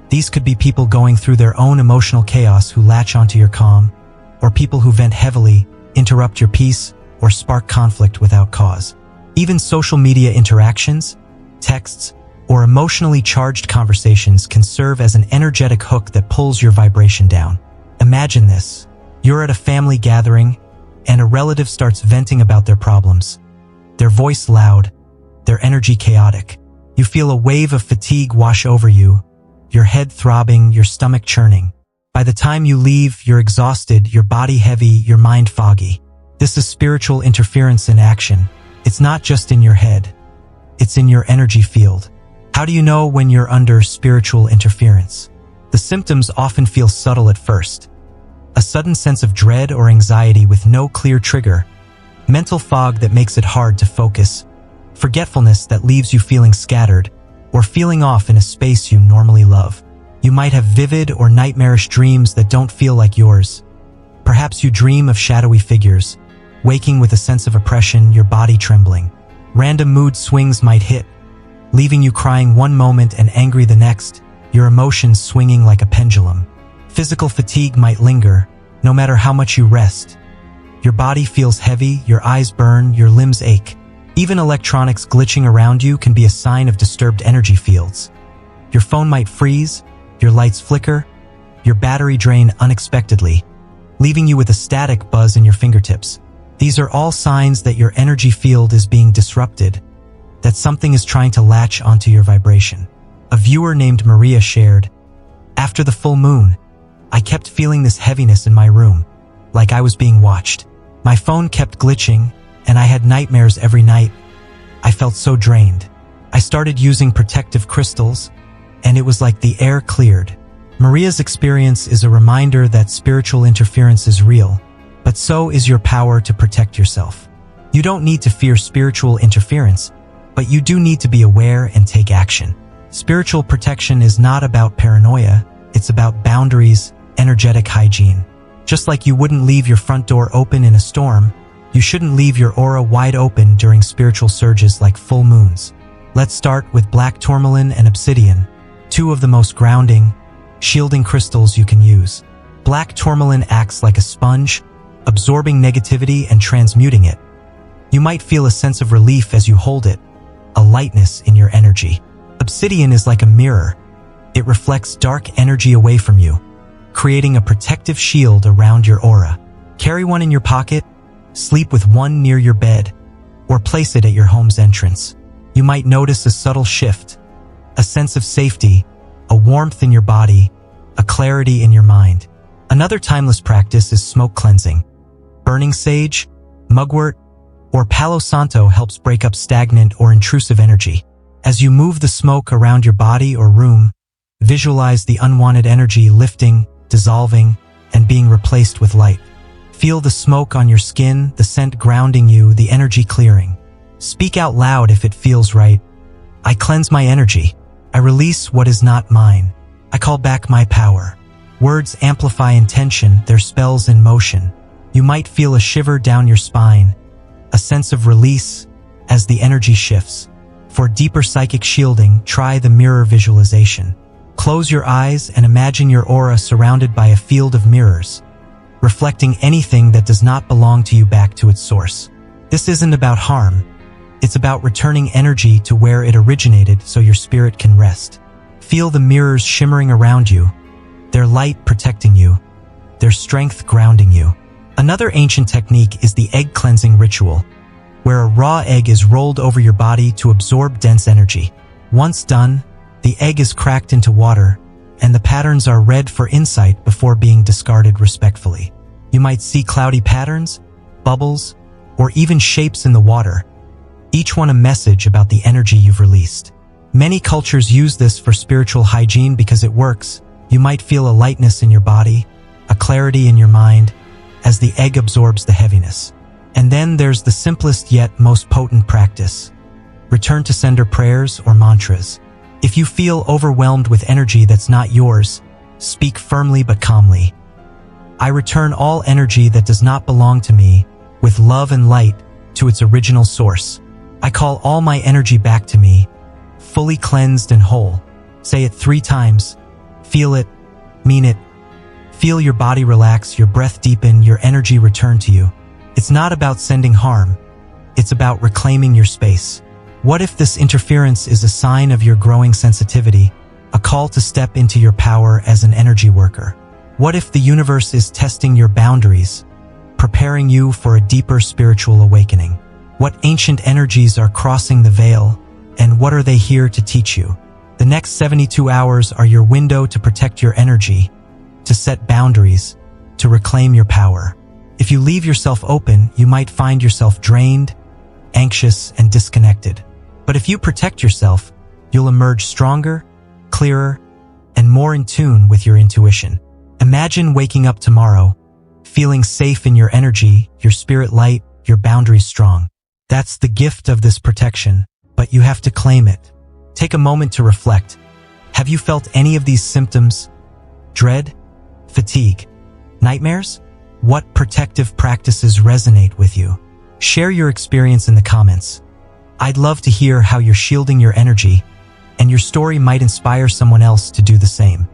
these could be people going through their own emotional chaos who latch onto your calm, or people who vent heavily, interrupt your peace, or spark conflict without cause. Even social media interactions, texts, or emotionally charged conversations can serve as an energetic hook that pulls your vibration down. Imagine this. You're at a family gathering, and a relative starts venting about their problems. Their voice loud, their energy chaotic. You feel a wave of fatigue wash over you, your head throbbing, your stomach churning. By the time you leave, you're exhausted, your body heavy, your mind foggy. This is spiritual interference in action. It's not just in your head. It's in your energy field. How How do you know when you're under spiritual interference? The symptoms often feel subtle at first. A sudden sense of dread or anxiety with no clear trigger, mental fog that makes it hard to focus, forgetfulness that leaves you feeling scattered, or feeling off in a space you normally love. You might have vivid or nightmarish dreams that don't feel like yours. Perhaps you dream of shadowy figures, waking with a sense of oppression, your body trembling. Random mood swings might hit, leaving you crying one moment and angry the next, your emotions swinging like a pendulum. Physical fatigue might linger, no matter how much you rest. Your body feels heavy, your eyes burn, your limbs ache. Even electronics glitching around you can be a sign of disturbed energy fields. Your phone might freeze, your lights flicker, your battery drain unexpectedly, leaving you with a static buzz in your fingertips. These are all signs that your energy field is being disrupted, that something is trying to latch onto your vibration. A viewer named Maria shared, "After the full moon, I kept feeling this heaviness in my room, like I was being watched. My phone kept glitching, and I had nightmares every night. I felt so drained. I started using protective crystals, and it was like the air cleared." Maria's experience is a reminder that spiritual interference is real, but so is your power to protect yourself. You don't need to fear spiritual interference, but you do need to be aware and take action. Spiritual protection is not about paranoia, it's about boundaries, energetic hygiene. Just like you wouldn't leave your front door open in a storm, you shouldn't leave your aura wide open during spiritual surges like full moons. Let's start with black tourmaline and obsidian, two of the most grounding, shielding crystals you can use. Black tourmaline acts like a sponge, absorbing negativity and transmuting it. You might feel a sense of relief as you hold it, a lightness in your energy. Obsidian is like a mirror. It reflects dark energy away from you, creating a protective shield around your aura. Carry one in your pocket, sleep with one near your bed, or place it at your home's entrance. You might notice a subtle shift, a sense of safety, a warmth in your body, a clarity in your mind. Another timeless practice is smoke cleansing. Burning sage, mugwort, or Palo Santo helps break up stagnant or intrusive energy. As you move the smoke around your body or room, visualize the unwanted energy lifting, dissolving, and being replaced with light. Feel the smoke on your skin, the scent grounding you, the energy clearing. Speak out loud if it feels right. I cleanse my energy. I release what is not mine. I call back my power. Words amplify intention, their spells in motion. You might feel a shiver down your spine, a sense of release as the energy shifts. For deeper psychic shielding, try the mirror visualization. Close your eyes and imagine your aura surrounded by a field of mirrors, reflecting anything that does not belong to you back to its source. This isn't about harm. It's about returning energy to where it originated so your spirit can rest. Feel the mirrors shimmering around you, their light protecting you, their strength grounding you. Another ancient technique is the egg cleansing ritual, where a raw egg is rolled over your body to absorb dense energy. Once done, the egg is cracked into water, and the patterns are read for insight before being discarded respectfully. You might see cloudy patterns, bubbles, or even shapes in the water, each one a message about the energy you've released. Many cultures use this for spiritual hygiene because it works. You might feel a lightness in your body, a clarity in your mind, as the egg absorbs the heaviness. And then there's the simplest yet most potent practice. Return to sender prayers or mantras. If you feel overwhelmed with energy that's not yours, speak firmly but calmly. I return all energy that does not belong to me, with love and light, to its original source. I call all my energy back to me, fully cleansed and whole. Say it 3 times. Feel it, mean it. Feel your body relax, your breath deepen, your energy return to you. It's not about sending harm. It's about reclaiming your space. What if this interference is a sign of your growing sensitivity, a call to step into your power as an energy worker? What if the universe is testing your boundaries, preparing you for a deeper spiritual awakening? What ancient energies are crossing the veil, and what are they here to teach you? The next 72 hours are your window to protect your energy, to set boundaries, to reclaim your power. If you leave yourself open, you might find yourself drained, anxious, and disconnected. But if you protect yourself, you'll emerge stronger, clearer, and more in tune with your intuition. Imagine waking up tomorrow, feeling safe in your energy, your spirit light, your boundaries strong. That's the gift of this protection, but you have to claim it. Take a moment to reflect. Have you felt any of these symptoms? Dread? Fatigue? Nightmares? What protective practices resonate with you? Share your experience in the comments. I'd love to hear how you're shielding your energy, and your story might inspire someone else to do the same.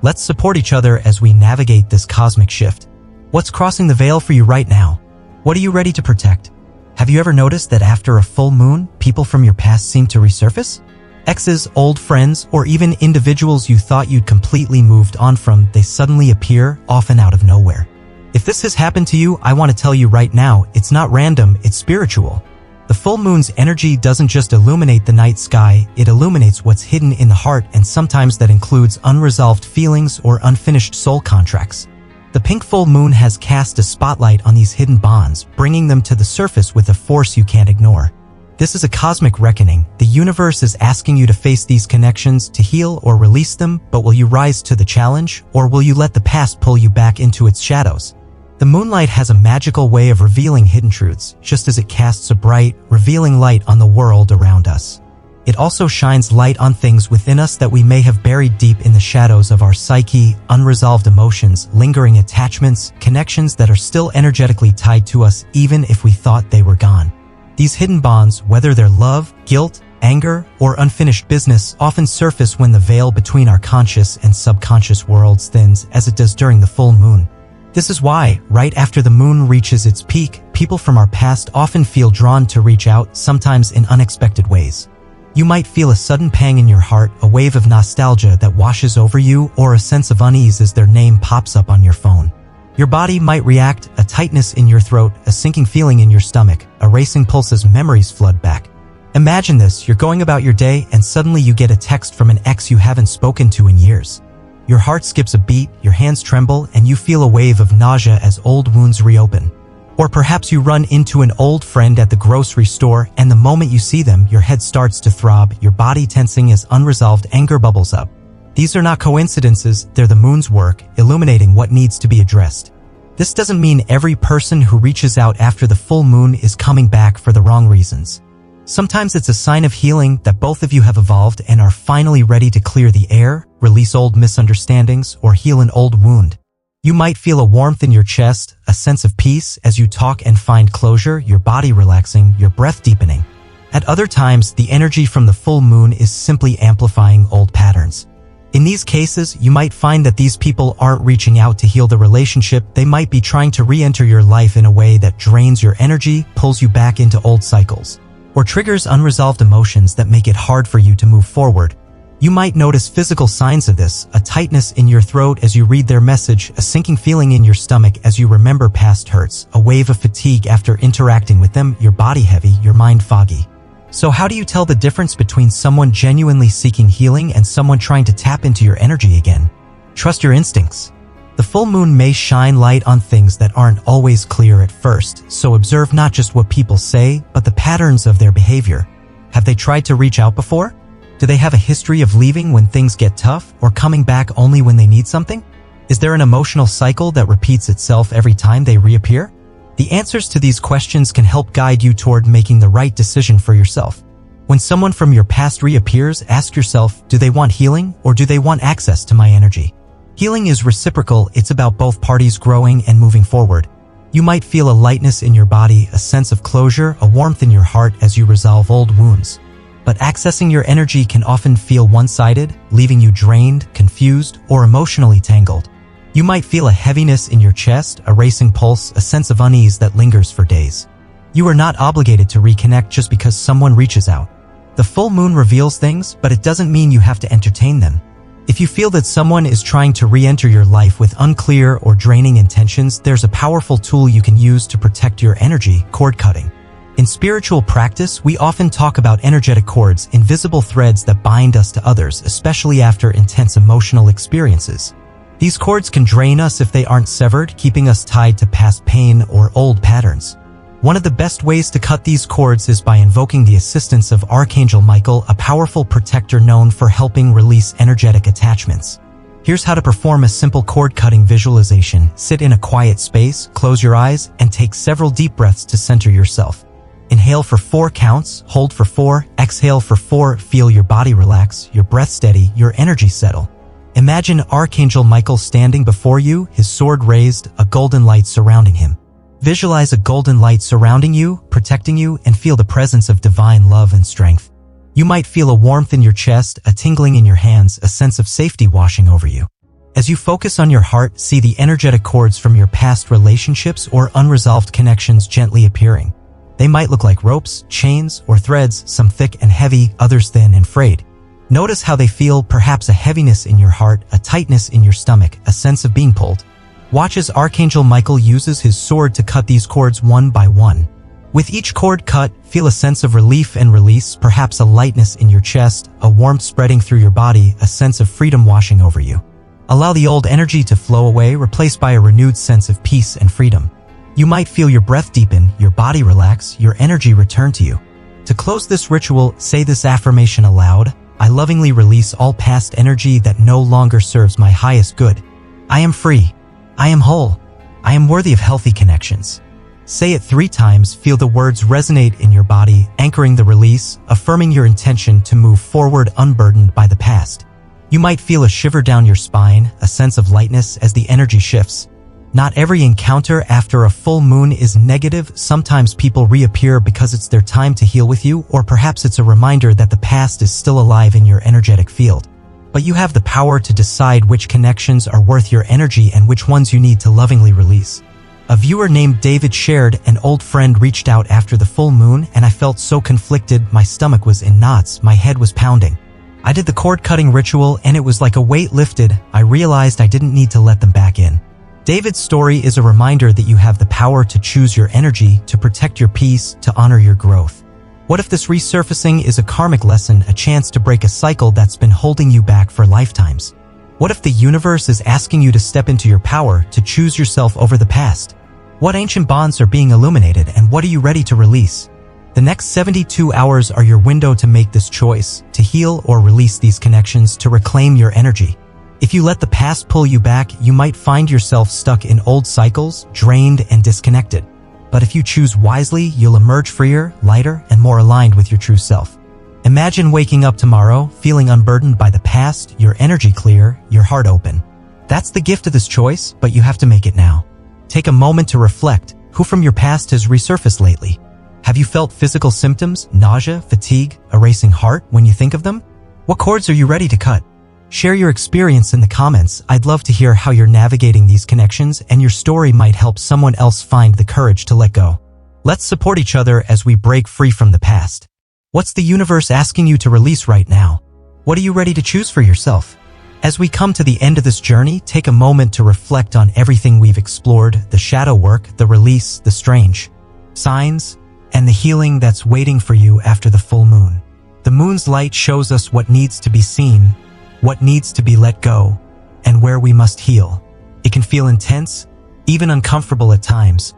Let's support each other as we navigate this cosmic shift. What's crossing the veil for you right now? What are you ready to protect? Have you ever noticed that after a full moon, people from your past seem to resurface? Exes, old friends, or even individuals you thought you'd completely moved on from, they suddenly appear, often out of nowhere. If this has happened to you, I want to tell you right now, it's not random, it's spiritual. The full moon's energy doesn't just illuminate the night sky, it illuminates what's hidden in the heart, and sometimes that includes unresolved feelings or unfinished soul contracts. The pink full moon has cast a spotlight on these hidden bonds, bringing them to the surface with a force you can't ignore. This is a cosmic reckoning. The universe is asking you to face these connections, to heal or release them, but will you rise to the challenge, or will you let the past pull you back into its shadows? The moonlight has a magical way of revealing hidden truths, just as it casts a bright, revealing light on the world around us. It also shines light on things within us that we may have buried deep in the shadows of our psyche, unresolved emotions, lingering attachments, connections that are still energetically tied to us even if we thought they were gone. These hidden bonds, whether they're love, guilt, anger, or unfinished business, often surface when the veil between our conscious and subconscious worlds thins, as it does during the full moon. This is why, right after the moon reaches its peak, people from our past often feel drawn to reach out, sometimes in unexpected ways. You might feel a sudden pang in your heart, a wave of nostalgia that washes over you, or a sense of unease as their name pops up on your phone. Your body might react, a tightness in your throat, a sinking feeling in your stomach, a racing pulse as memories flood back. Imagine this, you're going about your day and suddenly you get a text from an ex you haven't spoken to in years. Your heart skips a beat, your hands tremble, and you feel a wave of nausea as old wounds reopen. Or perhaps you run into an old friend at the grocery store, and the moment you see them, your head starts to throb, your body tensing as unresolved anger bubbles up. These are not coincidences, they're the moon's work, illuminating what needs to be addressed. This doesn't mean every person who reaches out after the full moon is coming back for the wrong reasons. Sometimes it's a sign of healing that both of you have evolved and are finally ready to clear the air, release old misunderstandings, or heal an old wound. You might feel a warmth in your chest, a sense of peace as you talk and find closure, your body relaxing, your breath deepening. At other times, the energy from the full moon is simply amplifying old patterns. In these cases, you might find that these people aren't reaching out to heal the relationship, they might be trying to re-enter your life in a way that drains your energy, pulls you back into old cycles, or triggers unresolved emotions that make it hard for you to move forward. You might notice physical signs of this, a tightness in your throat as you read their message, a sinking feeling in your stomach as you remember past hurts, a wave of fatigue after interacting with them, your body heavy, your mind foggy. So how do you tell the difference between someone genuinely seeking healing and someone trying to tap into your energy again? Trust your instincts. The full moon may shine light on things that aren't always clear at first, so observe not just what people say, but the patterns of their behavior. Have they tried to reach out before? Do they have a history of leaving when things get tough, or coming back only when they need something? Is there an emotional cycle that repeats itself every time they reappear? The answers to these questions can help guide you toward making the right decision for yourself. When someone from your past reappears, ask yourself, do they want healing, or do they want access to my energy? Healing is reciprocal, it's about both parties growing and moving forward. You might feel a lightness in your body, a sense of closure, a warmth in your heart as you resolve old wounds. But accessing your energy can often feel one-sided, leaving you drained, confused, or emotionally tangled. You might feel a heaviness in your chest, a racing pulse, a sense of unease that lingers for days. You are not obligated to reconnect just because someone reaches out. The full moon reveals things, but it doesn't mean you have to entertain them. If you feel that someone is trying to re-enter your life with unclear or draining intentions, there's a powerful tool you can use to protect your energy: cord cutting. In spiritual practice, we often talk about energetic cords, invisible threads that bind us to others, especially after intense emotional experiences. These cords can drain us if they aren't severed, keeping us tied to past pain or old patterns. One of the best ways to cut these cords is by invoking the assistance of Archangel Michael, a powerful protector known for helping release energetic attachments. Here's how to perform a simple cord-cutting visualization. Sit in a quiet space, close your eyes, and take several deep breaths to center yourself. Inhale for 4 counts, hold for 4, exhale for 4, feel your body relax, your breath steady, your energy settle. Imagine Archangel Michael standing before you, his sword raised, a golden light surrounding him. Visualize a golden light surrounding you, protecting you, and feel the presence of divine love and strength. You might feel a warmth in your chest, a tingling in your hands, a sense of safety washing over you. As you focus on your heart, see the energetic cords from your past relationships or unresolved connections gently appearing. They might look like ropes, chains, or threads, some thick and heavy, others thin and frayed. Notice how they feel, perhaps a heaviness in your heart, a tightness in your stomach, a sense of being pulled. Watch as Archangel Michael uses his sword to cut these cords one by one. With each cord cut, feel a sense of relief and release, perhaps a lightness in your chest, a warmth spreading through your body, a sense of freedom washing over you. Allow the old energy to flow away, replaced by a renewed sense of peace and freedom. You might feel your breath deepen, your body relax, your energy return to you. To close this ritual, say this affirmation aloud: I lovingly release all past energy that no longer serves my highest good. I am free. I am whole. I am worthy of healthy connections. Say it 3 times, feel the words resonate in your body, anchoring the release, affirming your intention to move forward unburdened by the past. You might feel a shiver down your spine, a sense of lightness as the energy shifts. Not every encounter after a full moon is negative. Sometimes people reappear because it's their time to heal with you, or perhaps it's a reminder that the past is still alive in your energetic field. But you have the power to decide which connections are worth your energy and which ones you need to lovingly release. A viewer named David shared, an old friend reached out after the full moon and I felt so conflicted, my stomach was in knots, my head was pounding. I did the cord cutting ritual and it was like a weight lifted. I realized I didn't need to let them back in. David's story is a reminder that you have the power to choose your energy, to protect your peace, to honor your growth. What if this resurfacing is a karmic lesson, a chance to break a cycle that's been holding you back for lifetimes? What if the universe is asking you to step into your power, to choose yourself over the past? What ancient bonds are being illuminated and what are you ready to release? The next 72 hours are your window to make this choice, to heal or release these connections, to reclaim your energy. If you let the past pull you back, you might find yourself stuck in old cycles, drained and disconnected. But if you choose wisely, you'll emerge freer, lighter, and more aligned with your true self. Imagine waking up tomorrow, feeling unburdened by the past, your energy clear, your heart open. That's the gift of this choice, but you have to make it now. Take a moment to reflect. Who from your past has resurfaced lately? Have you felt physical symptoms, nausea, fatigue, a racing heart when you think of them? What cords are you ready to cut? Share your experience in the comments. I'd love to hear how you're navigating these connections, and your story might help someone else find the courage to let go. Let's support each other as we break free from the past. What's the universe asking you to release right now? What are you ready to choose for yourself? As we come to the end of this journey, take a moment to reflect on everything we've explored, the shadow work, the release, the strange signs, and the healing that's waiting for you after the full moon. The moon's light shows us what needs to be seen, what needs to be let go, and where we must heal. It can feel intense, even uncomfortable at times,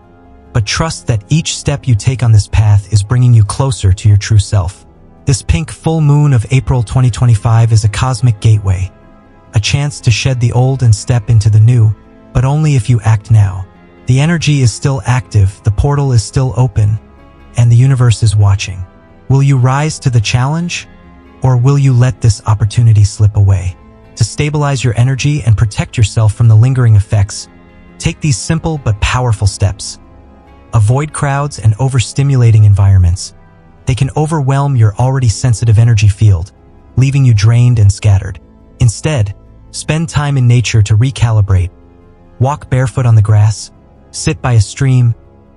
but trust that each step you take on this path is bringing you closer to your true self. This pink full moon of April 2025 is a cosmic gateway, a chance to shed the old and step into the new, but only if you act now. The energy is still active, the portal is still open, and the universe is watching. Will you rise to the challenge, or will you let this opportunity slip away? To stabilize your energy and protect yourself from the lingering effects, take these simple but powerful steps. Avoid crowds and overstimulating environments. They can overwhelm your already sensitive energy field, leaving you drained and scattered. Instead, spend time in nature to recalibrate. Walk barefoot on the grass, sit by a stream,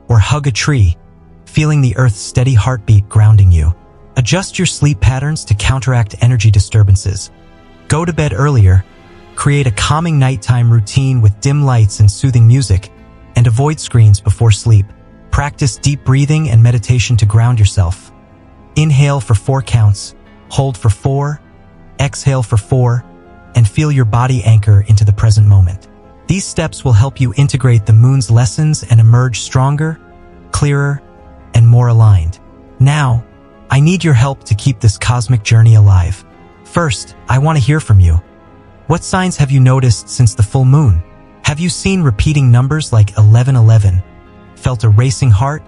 or hug a tree, feeling the earth's steady heartbeat grounding you. Adjust your sleep patterns to counteract energy disturbances. Go to bed earlier, create a calming nighttime routine with dim lights and soothing music, and avoid screens before sleep. Practice deep breathing and meditation to ground yourself. Inhale for 4 counts, hold for 4, exhale for 4, and feel your body anchor into the present moment. These steps will help you integrate the moon's lessons and emerge stronger, clearer, and more aligned. Now, I need your help to keep this cosmic journey alive. First, I want to hear from you. What signs have you noticed since the full moon? Have you seen repeating numbers like 1111, felt a racing heart,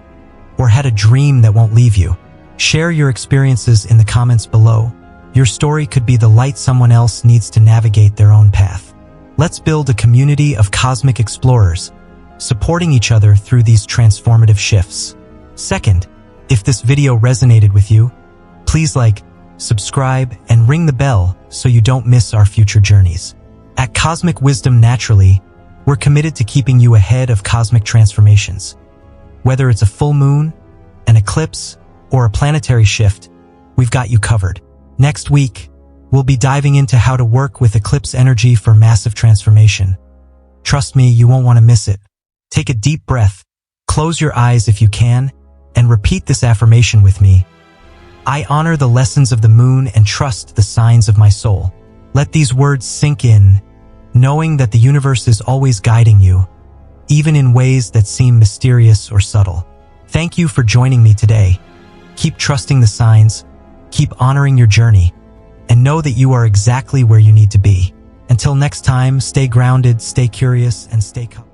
or had a dream that won't leave you? Share your experiences in the comments below. Your story could be the light someone else needs to navigate their own path. Let's build a community of cosmic explorers, supporting each other through these transformative shifts. Second, if this video resonated with you, please like, subscribe, and ring the bell so you don't miss our future journeys. At Cosmic Wisdom Naturally, we're committed to keeping you ahead of cosmic transformations. Whether it's a full moon, an eclipse, or a planetary shift, we've got you covered. Next week, we'll be diving into how to work with eclipse energy for massive transformation. Trust me, you won't want to miss it. Take a deep breath, close your eyes if you can, and repeat this affirmation with me. I honor the lessons of the moon and trust the signs of my soul. Let these words sink in, knowing that the universe is always guiding you, even in ways that seem mysterious or subtle. Thank you for joining me today. Keep trusting the signs, keep honoring your journey, and know that you are exactly where you need to be. Until next time, stay grounded, stay curious, and stay calm.